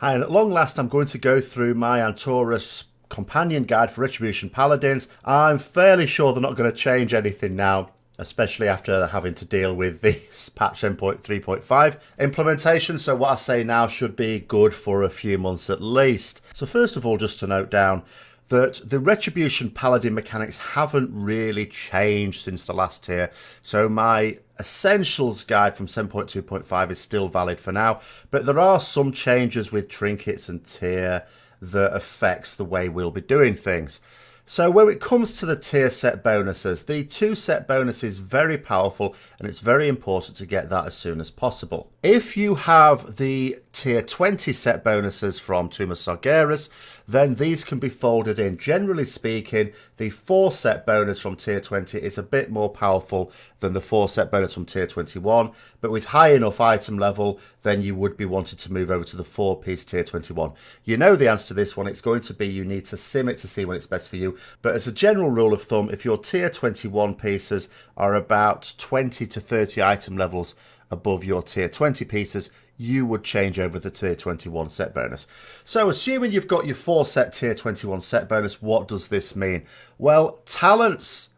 Hi, and at long last I'm going to go through my Antorus companion guide for Retribution Paladins. I'm fairly sure they're not going to change anything now, especially after having to deal with the patch 10.3.5 implementation. So what I say now should be good for a few months at least. So first of all, just to note down that the Retribution Paladin mechanics haven't really changed since the last tier. So my Essentials guide from 7.2.5 is still valid for now, but there are some changes with Trinkets and tier that affects the way we'll be doing things. So when it comes to the tier set bonuses, the 2 set bonus is very powerful and it's very important to get that as soon as possible. If you have the tier 20 set bonuses from Tomb of Sargeras, then these can be folded in. Generally speaking, the 4 set bonus from tier 20 is a bit more powerful than the 4 set bonus from tier 21, but with high enough item level, then you would be wanting to move over to the 4-piece tier 21. You know the answer to this one. It's going to be you need to sim it to see when it's best for you. But as a general rule of thumb, if your tier 21 pieces are about 20 to 30 item levels above your tier 20 pieces, you would change over the tier 21 set bonus. So assuming you've got your 4 set tier 21 set bonus, what does this mean? Well, talents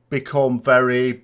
become very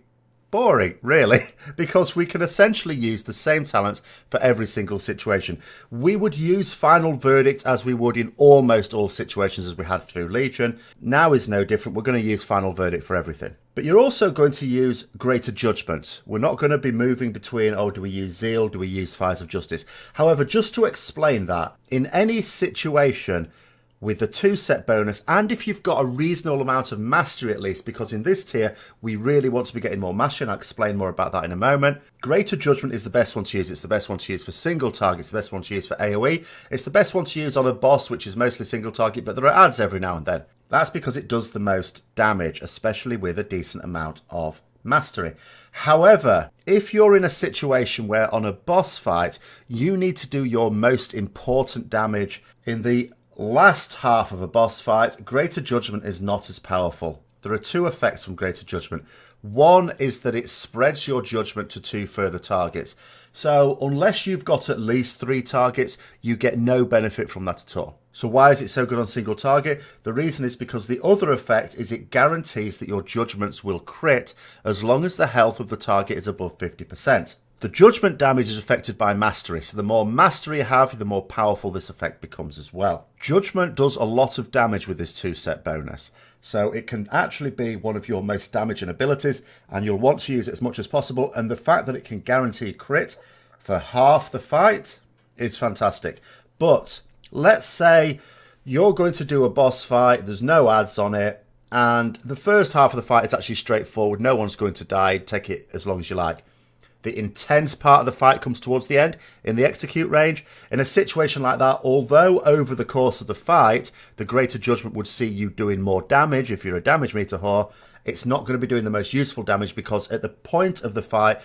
boring, really, because we can essentially use the same talents for every single situation. We would use Final Verdict as we would in almost all situations as we had through Legion. Now is no different. We're going to use Final Verdict for everything. But you're also going to use Greater Judgment. We're not going to be moving between, oh, do we use Zeal, do we use Fires of Justice? However, just to explain that, in any situation with the 2 set bonus, and if you've got a reasonable amount of mastery at least, because in this tier we really want to be getting more mastery, and I'll explain more about that in a moment. Greater Judgment is the best one to use. It's the best one to use for single targets, the best one to use for AoE. It's the best one to use on a boss, which is mostly single target, but there are adds every now and then. That's because it does the most damage, especially with a decent amount of mastery. However, if you're in a situation where on a boss fight you need to do your most important damage in the last half of a boss fight, Greater Judgment is not as powerful. There are 2 effects from Greater Judgment. One is that it spreads your judgment to 2 further targets. So unless you've got at least 3 targets, you get no benefit from that at all. So why is it so good on single target? The reason is because the other effect is it guarantees that your judgments will crit as long as the health of the target is above 50%. The judgment damage is affected by mastery, so the more mastery you have, the more powerful this effect becomes as well. Judgment does a lot of damage with this 2 set bonus, so it can actually be one of your most damaging abilities, and you'll want to use it as much as possible, and the fact that it can guarantee crit for half the fight is fantastic. But let's say you're going to do a boss fight, there's no adds on it, and the first half of the fight is actually straightforward, no one's going to die, take it as long as you like. The intense part of the fight comes towards the end, in the execute range. In a situation like that, although over the course of the fight, the Greater Judgment would see you doing more damage if you're a damage meter whore, it's not going to be doing the most useful damage because at the point of the fight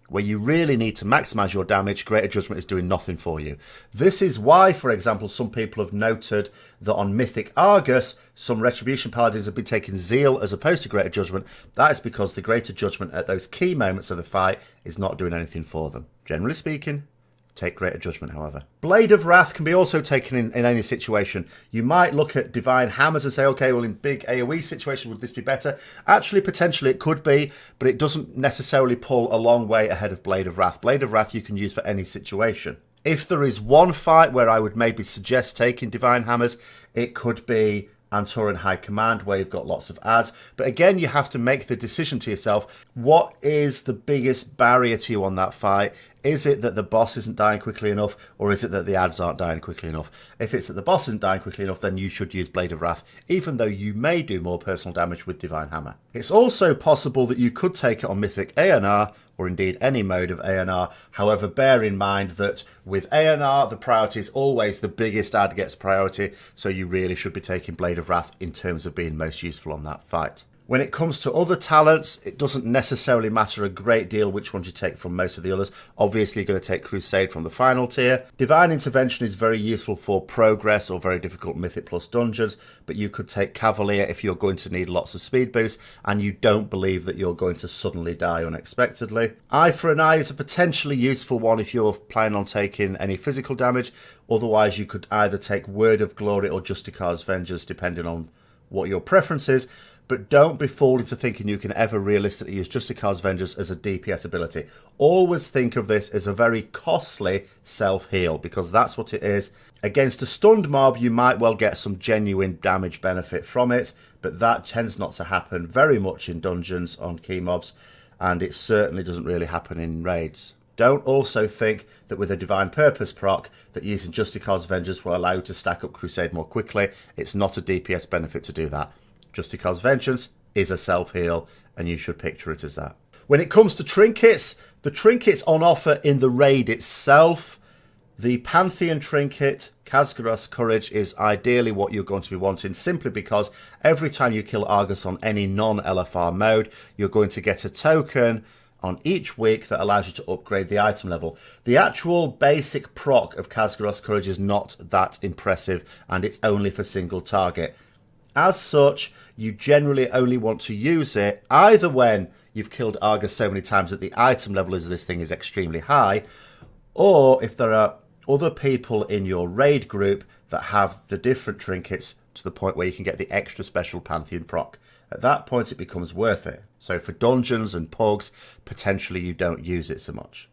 where you really need to maximize your damage, Greater Judgment is doing nothing for you. This is why, for example, some people have noted that on Mythic Argus, some Retribution Paladins have been taking Zeal as opposed to Greater Judgment. That is because the Greater Judgment at those key moments of the fight is not doing anything for them. Generally speaking, take Greater Judgment, however. Blade of Wrath can be also taken in any situation. You might look at Divine Hammers and say, okay, well, in big AoE situations, would this be better? Actually, potentially it could be, but it doesn't necessarily pull a long way ahead of Blade of Wrath. Blade of Wrath you can use for any situation. If there is one fight where I would maybe suggest taking Divine Hammers, it could be Antoran High Command, where you've got lots of adds. But again, you have to make the decision to yourself, what is the biggest barrier to you on that fight? Is it that the boss isn't dying quickly enough, or is it that the adds aren't dying quickly enough? If it's that the boss isn't dying quickly enough, then you should use Blade of Wrath, even though you may do more personal damage with Divine Hammer. It's also possible that you could take it on Mythic ANR, or indeed any mode of ANR. However, bear in mind that with ANR, the priority is always the biggest add gets priority, so you really should be taking Blade of Wrath in terms of being most useful on that fight. When it comes to other talents, it doesn't necessarily matter a great deal which ones you take from most of the others. Obviously, you're going to take Crusade from the final tier. Divine Intervention is very useful for progress or very difficult Mythic Plus dungeons, but you could take Cavalier if you're going to need lots of speed boost and you don't believe that you're going to suddenly die unexpectedly. Eye for an Eye is a potentially useful one if you're planning on taking any physical damage. Otherwise, you could either take Word of Glory or Justicar's Vengeance, depending on what your preference is. But don't be fooled into thinking you can ever realistically use Justicar's Vengeance as a DPS ability. Always think of this as a very costly self-heal, because that's what it is. Against a stunned mob, you might well get some genuine damage benefit from it, but that tends not to happen very much in dungeons on key mobs, and it certainly doesn't really happen in raids. Don't also think that with a Divine Purpose proc that using Justicar's Vengeance will allow you to stack up Crusade more quickly. It's not a DPS benefit to do that. Justicar's Vengeance is a self-heal, and you should picture it as that. When it comes to trinkets, the trinkets on offer in the raid itself, the Pantheon trinket, Khaz'goroth's Courage, is ideally what you're going to be wanting, simply because every time you kill Argus on any non-LFR mode, you're going to get a token on each week that allows you to upgrade the item level. The actual basic proc of Khaz'goroth's Courage is not that impressive, and it's only for single target. As such, you generally only want to use it either when you've killed Argus so many times that the item level of this thing is extremely high, or if there are other people in your raid group that have the different trinkets to the point where you can get the extra special Pantheon proc. At that point, it becomes worth it. So for dungeons and pugs, potentially you don't use it so much.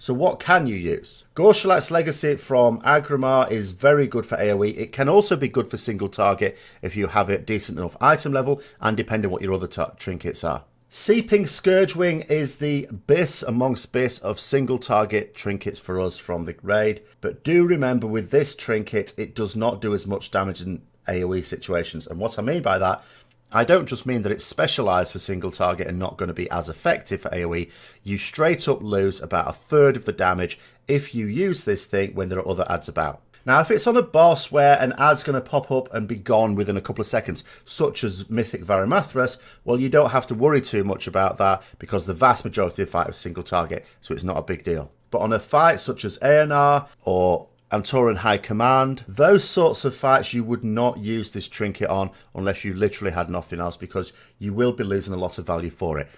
So what can you use? Gorshalat's Legacy from Agrimar is very good for AoE. It can also be good for single target if you have it decent enough item level and depending on what your other trinkets are. Seeping Scourgewing is the bis amongst bis of single target trinkets for us from the raid. But do remember, with this trinket, it does not do as much damage in AoE situations. And what I mean by that, I don't just mean that it's specialised for single target and not going to be as effective for AoE. You straight up lose about a third of the damage if you use this thing when there are other ads about. Now, if it's on a boss where an ad's going to pop up and be gone within a couple of seconds, such as Mythic Varimathras, well, you don't have to worry too much about that because the vast majority of the fight is single target, so it's not a big deal. But on a fight such as Aenar or Antoran High Command, those sorts of fights you would not use this trinket on unless you literally had nothing else, because you will be losing a lot of value for it.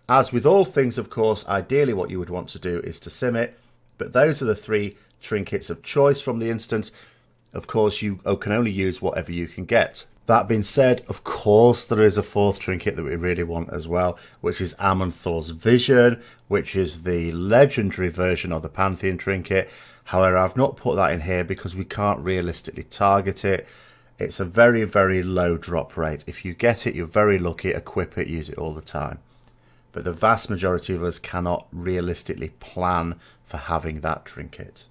As with all things, of course, ideally what you would want to do is to sim it, but those are the three trinkets of choice from the instance. Of course, you can only use whatever you can get. That being said, of course, there is a fourth trinket that we really want as well, which is Aman'Thor's Vision, which is the legendary version of the Pantheon trinket. However, I've not put that in here because we can't realistically target it. It's a very, very low drop rate. If you get it, you're very lucky. Equip it, use it all the time. But the vast majority of us cannot realistically plan for having that trinket.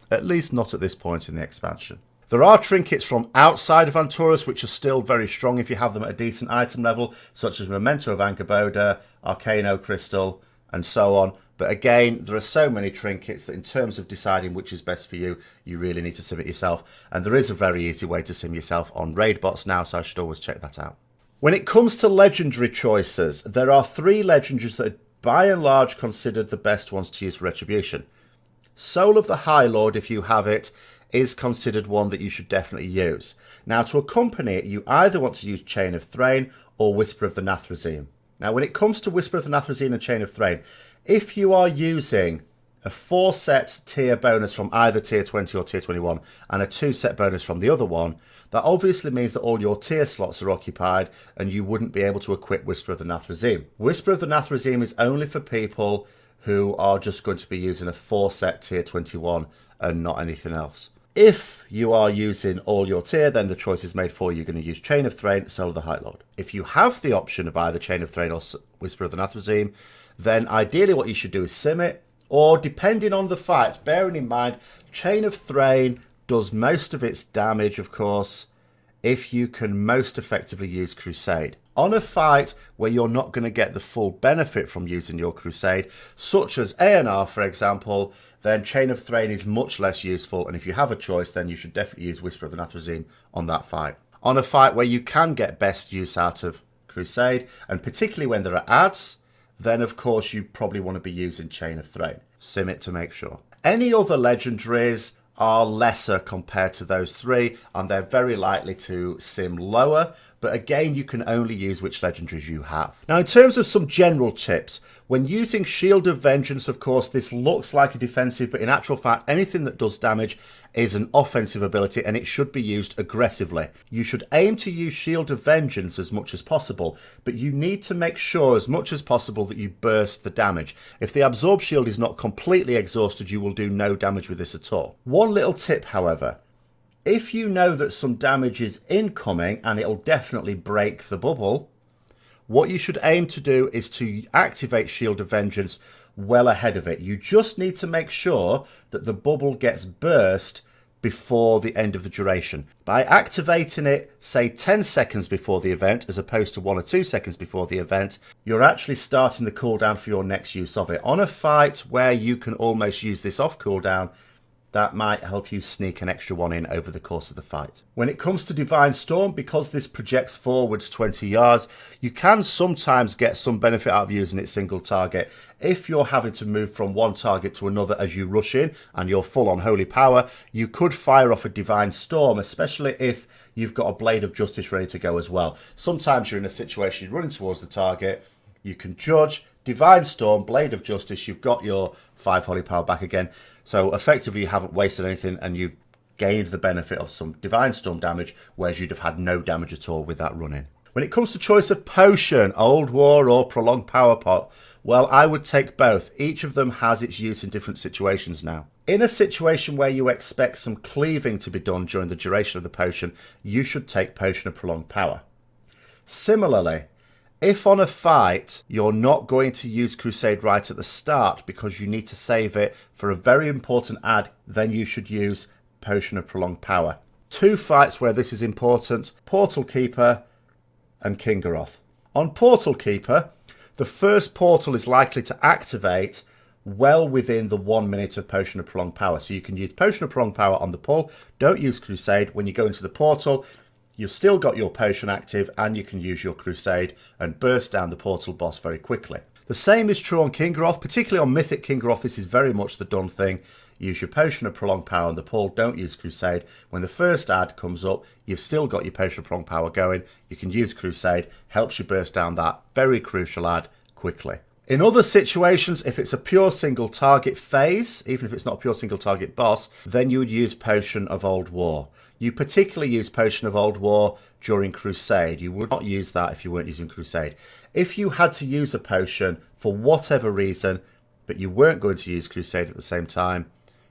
At least not at this point in the expansion. There are trinkets from outside of Antorus which are still very strong if you have them at a decent item level, such as Memento of Angerboda, Arcano Crystal, and so on. But again, there are so many trinkets that in terms of deciding which is best for you, you really need to sim it yourself. And there is a very easy way to sim yourself on raid bots now, so I should always check that out. When it comes to legendary choices, there are three legendaries that are by and large considered the best ones to use for Retribution. Soul of the High Lord, if you have it, is considered one that you should definitely use. Now, to accompany it, you either want to use Chain of Thrain or Whisper of the Nathrezim. Now, when it comes to Whisper of the Nathrezim and Chain of Thrain, if you are using a 4-set tier bonus from either tier 20 or tier 21 and a 2-set bonus from the other one, that obviously means that all your tier slots are occupied and you wouldn't be able to equip Whisper of the Nathrezim. Whisper of the Nathrezim is only for people who are just going to be using a 4-set tier 21 and not anything else. If you are using all your tier, then the choice is made for you. You're going to use Chain of Thrain, Soul of the High Lord. If you have the option of either Chain of Thrain or Whisper of the Nathrezim, then ideally what you should do is sim it, or depending on the fight, bearing in mind, Chain of Thrain does most of its damage, of course, if you can most effectively use Crusade. On a fight where you're not going to get the full benefit from using your Crusade, such as Aenar, for example, then Chain of Thrain is much less useful, and if you have a choice, then you should definitely use Whisper of the Nathrezim on that fight. On a fight where you can get best use out of Crusade, and particularly when there are adds, then of course you probably want to be using Chain of Throne. Sim it to make sure. Any other legendaries are lesser compared to those three, and they're very likely to sim lower, but again, you can only use which legendaries you have. Now, in terms of some general tips, when using Shield of Vengeance, of course, this looks like a defensive, but in actual fact, anything that does damage is an offensive ability, and it should be used aggressively. You should aim to use Shield of Vengeance as much as possible, but you need to make sure as much as possible that you burst the damage. If the Absorb Shield is not completely exhausted, you will do no damage with this at all. One little tip, however, if you know that some damage is incoming and it'll definitely break the bubble, what you should aim to do is to activate Shield of Vengeance well ahead of it. You just need to make sure that the bubble gets burst before the end of the duration. By activating it, say 10 seconds before the event, as opposed to 1 or 2 seconds before the event, you're actually starting the cooldown for your next use of it. On a fight where you can almost use this off cooldown, that might help you sneak an extra one in over the course of the fight. When it comes to Divine Storm, because this projects forwards 20 yards, you can sometimes get some benefit out of using it single target. If you're having to move from one target to another as you rush in and you're full on Holy Power, you could fire off a Divine Storm, especially if you've got a Blade of Justice ready to go as well. Sometimes you're in a situation you're running towards the target, you can judge, Divine Storm, Blade of Justice, you've got your 5 Holy Power back again. So effectively you haven't wasted anything and you've gained the benefit of some Divine Storm damage, whereas you'd have had no damage at all with that run-in. When it comes to choice of potion, Old War or Prolonged Power Pot, well, I would take both. Each of them has its use in different situations now. In a situation where you expect some cleaving to be done during the duration of the potion, you should take Potion of Prolonged Power. Similarly, if on a fight you're not going to use Crusade right at the start because you need to save it for a very important add, then you should use Potion of Prolonged Power. 2 fights where this is important, Portal Keeper and Kingaroth. On Portal Keeper, the first portal is likely to activate well within the 1 minute of Potion of Prolonged Power. So you can use Potion of Prolonged Power on the pull, don't use Crusade. When you go into the portal, you've still got your potion active and you can use your Crusade and burst down the portal boss very quickly. The same is true on Kingaroth, particularly on Mythic Kingaroth. This is very much the done thing. Use your Potion of Prolonged Power on the pull, don't use Crusade. When the first ad comes up, you've still got your Potion of Prolonged Power going. You can use Crusade, helps you burst down that very crucial ad quickly. In other situations, if it's a pure single target phase, even if it's not a pure single target boss, then you would use Potion of Old War. You particularly use Potion of Old War during Crusade. You would not use that if you weren't using Crusade. If you had to use a potion for whatever reason, but you weren't going to use Crusade at the same time,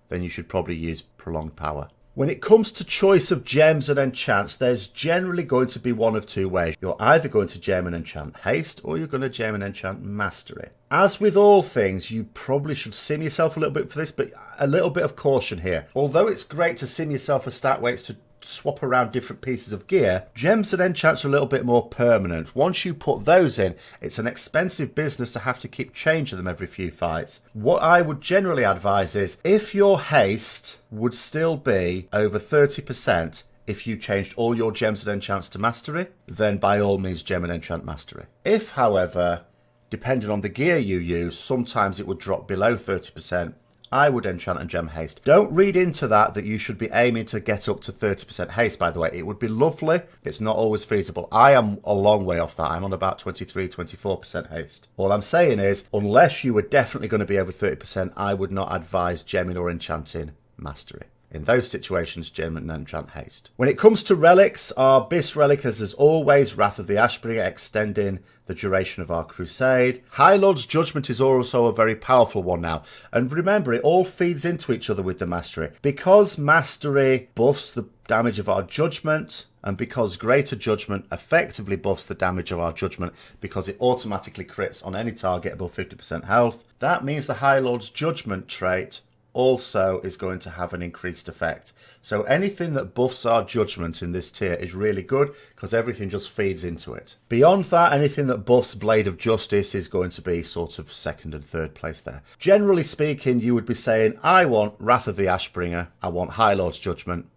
then you should probably use Prolonged Power. When it comes to choice of gems and enchants, there's generally going to be one of 2 ways. You're either going to gem and enchant haste, or you're going to gem and enchant mastery. As with all things, you probably should sim yourself a little bit for this, but a little bit of caution here. Although it's great to sim yourself for stat weights to swap around different pieces of gear, gems and enchants are a little bit more permanent. Once you put those in, it's an expensive business to have to keep changing them every few fights. What I would generally advise is, if your haste would still be over 30% if you changed all your gems and enchants to mastery, then by all means gem and enchant mastery. If, however, depending on the gear you use, sometimes it would drop below 30%, I would enchant and gem haste. Don't read into that you should be aiming to get up to 30% haste, by the way. It would be lovely. It's not always feasible. I am a long way off that. I'm on about 23, 24% haste. All I'm saying is, unless you were definitely going to be over 30%, I would not advise gemming or enchanting mastery. In those situations, gem and enchant haste. When it comes to relics, our Bis relic is, as always, Wrath of the Ashbringer, extending the duration of our crusade. High Lord's Judgment is also a very powerful one now. And remember, it all feeds into each other with the mastery. Because mastery buffs the damage of our judgment, and because Greater Judgment effectively buffs the damage of our judgment because it automatically crits on any target above 50% health, that means the High Lord's Judgment trait also is going to have an increased effect. So anything that buffs our judgment in this tier is really good because everything just feeds into it. Beyond that, anything that buffs Blade of Justice is going to be sort of second and third place there. Generally speaking, you would be saying, I want Wrath of the Ashbringer, I want High Lord's Judgment,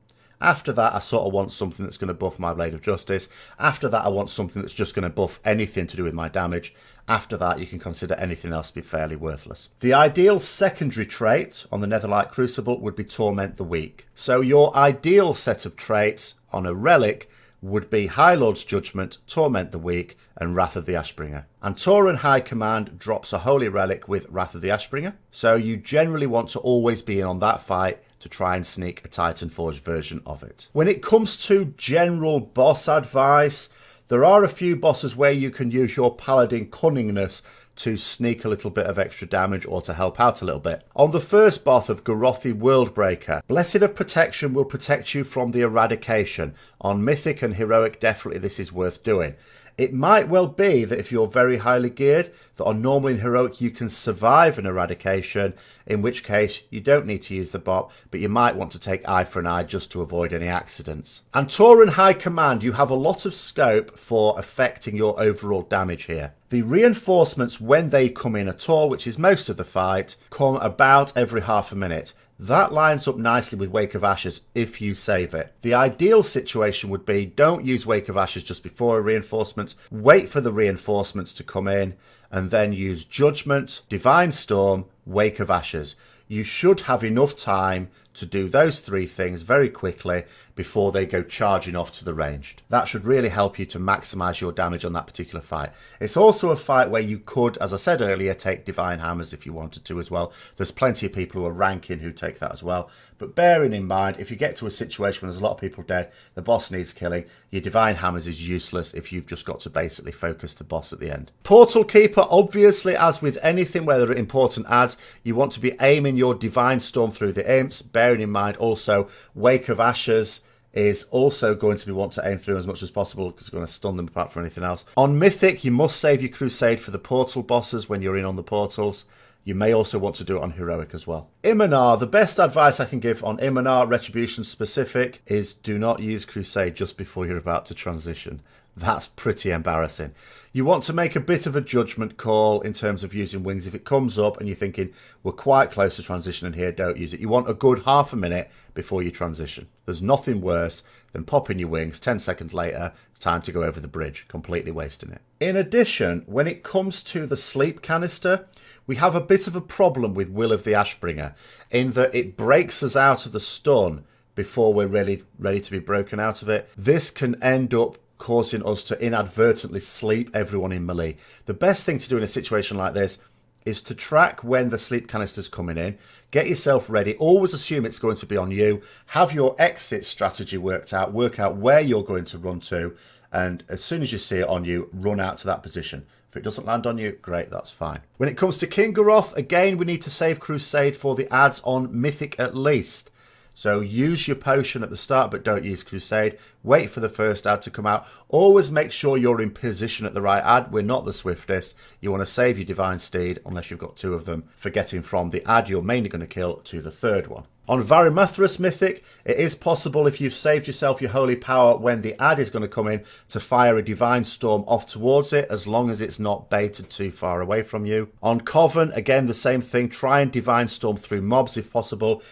After that, I sort of want something that's going to buff my Blade of Justice. After that, I want something that's just going to buff anything to do with my damage. After that, you can consider anything else to be fairly worthless. The ideal secondary trait on the Netherlight Crucible would be Torment the Weak. So your ideal set of traits on a relic would be High Lord's Judgment, Torment the Weak, and Wrath of the Ashbringer. Antoran High Command drops a Holy Relic with Wrath of the Ashbringer, so you generally want to always be in on that fight to try and sneak a Titan Forged version of it. When it comes to general boss advice, there are a few bosses where you can use your Paladin Cunningness to sneak a little bit of extra damage or to help out a little bit. On the first boss of Garothi Worldbreaker, Blessed of Protection will protect you from the eradication. On Mythic and Heroic, definitely this is worth doing. It might well be that if you're very highly geared, that on Normal and Heroic you can survive an eradication, in which case you don't need to use the bot, but you might want to take eye for an eye just to avoid any accidents. Antoran High Command, you have a lot of scope for affecting your overall damage here. The reinforcements, when they come in at all, which is most of the fight, come about every half a minute. That lines up nicely with Wake of Ashes if you save it. The ideal situation would be don't use Wake of Ashes just before reinforcements, wait for the reinforcements to come in, and then use Judgment, Divine Storm, Wake of Ashes. You should have enough time to do those three things very quickly before they go charging off to the ranged. That should really help you to maximise your damage on that particular fight. It's also a fight where you could, as I said earlier, take Divine Hammers if you wanted to as well. There's plenty of people who are ranking who take that as well. But bearing in mind, if you get to a situation where there's a lot of people dead, the boss needs killing, your Divine Hammers is useless if you've just got to basically focus the boss at the end. Portal Keeper, obviously, as with anything where there are important adds, you want to be aiming your Divine Storm through the imps, bearing in mind also Wake of Ashes is also going to be want to aim through as much as possible because it's going to stun them apart from anything else. On Mythic, you must save your Crusade for the portal bosses when you're in on the portals. You may also want to do it on Heroic as well. Iminar, the best advice I can give on Iminar, Retribution specific, is do not use Crusade just before you're about to transition. That's pretty embarrassing. You want to make a bit of a judgment call in terms of using wings. If it comes up and you're thinking, we're quite close to transitioning here, don't use it. You want a good half a minute before you transition. There's nothing worse than popping your wings, 10 seconds later, it's time to go over the bridge, completely wasting it. In addition, when it comes to the sleep canister, we have a bit of a problem with Will of the Ashbringer in that it breaks us out of the stun before we're really ready to be broken out of it. This can end up causing us to inadvertently sleep everyone in melee. The best thing to do in a situation like this is to track when the sleep canister's coming in, get yourself ready, always assume it's going to be on you, have your exit strategy worked out, work out where you're going to run to, and as soon as you see it on you, run out to that position. If it doesn't land on you, great, that's fine. When it comes to Kingaroth, again, we need to save Crusade for the adds on Mythic at least. So use your potion at the start, but don't use Crusade. Wait for the first ad to come out. Always make sure you're in position at the right ad. We're not the swiftest. You want to save your Divine Steed, unless you've got two of them, for getting from the ad you're mainly going to kill to the third one. On Varimathras Mythic, it is possible if you've saved yourself your Holy Power when the ad is going to come in to fire a Divine Storm off towards it, as long as it's not baited too far away from you. On Coven, again, the same thing. Try and Divine Storm through mobs if possible.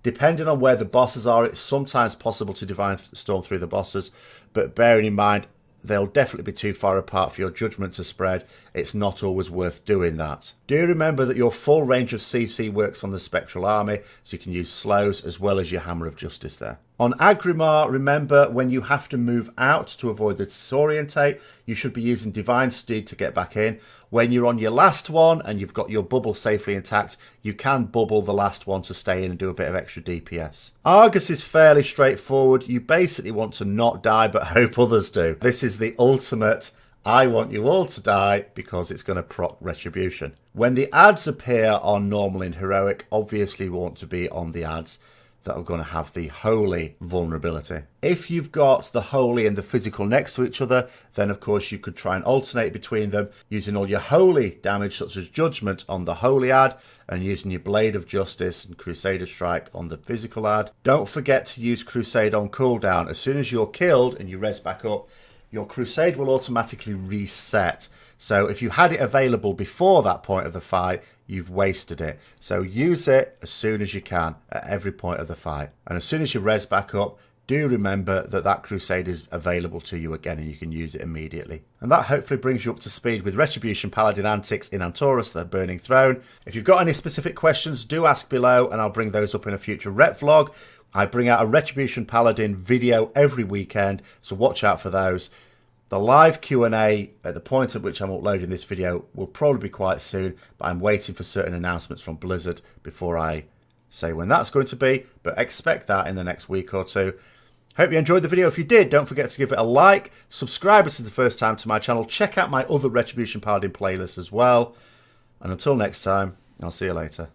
Depending on where the bosses are, it's sometimes possible to Divine Storm through the bosses, but bearing in mind, they'll definitely be too far apart for your judgment to spread. It's not always worth doing that. Do remember that your full range of CC works on the Spectral Army, so you can use slows as well as your Hammer of Justice there. On Agrimar, remember when you have to move out to avoid the disorientate, you should be using Divine Steed to get back in. When you're on your last one and you've got your bubble safely intact, you can bubble the last one to stay in and do a bit of extra DPS. Argus is fairly straightforward. You basically want to not die but hope others do. This is the ultimate, I want you all to die because it's going to proc Retribution. When the ads appear on Normal and Heroic, obviously we want to be on the ads that are going to have the Holy vulnerability. If you've got the Holy and the Physical next to each other, then of course you could try and alternate between them, using all your Holy damage such as Judgment on the Holy ad, and using your Blade of Justice and Crusader Strike on the Physical ad. Don't forget to use Crusade on cooldown. As soon as you're killed and you res back up, your Crusade will automatically reset. So if you had it available before that point of the fight, you've wasted it. So use it as soon as you can at every point of the fight. And as soon as you res back up, do remember that that crusade is available to you again and you can use it immediately. And that hopefully brings you up to speed with Retribution Paladin antics in Antorus, the Burning Throne. If you've got any specific questions, do ask below and I'll bring those up in a future Ret vlog. I bring out a Retribution Paladin video every weekend, so watch out for those. The live Q&A at the point at which I'm uploading this video will probably be quite soon, but I'm waiting for certain announcements from Blizzard before I say when that's going to be, but expect that in the next week or two. Hope you enjoyed the video. If you did, don't forget to give it a like, subscribe if this is the first time to my channel, check out my other Retribution Paladin playlists as well, and until next time, I'll see you later.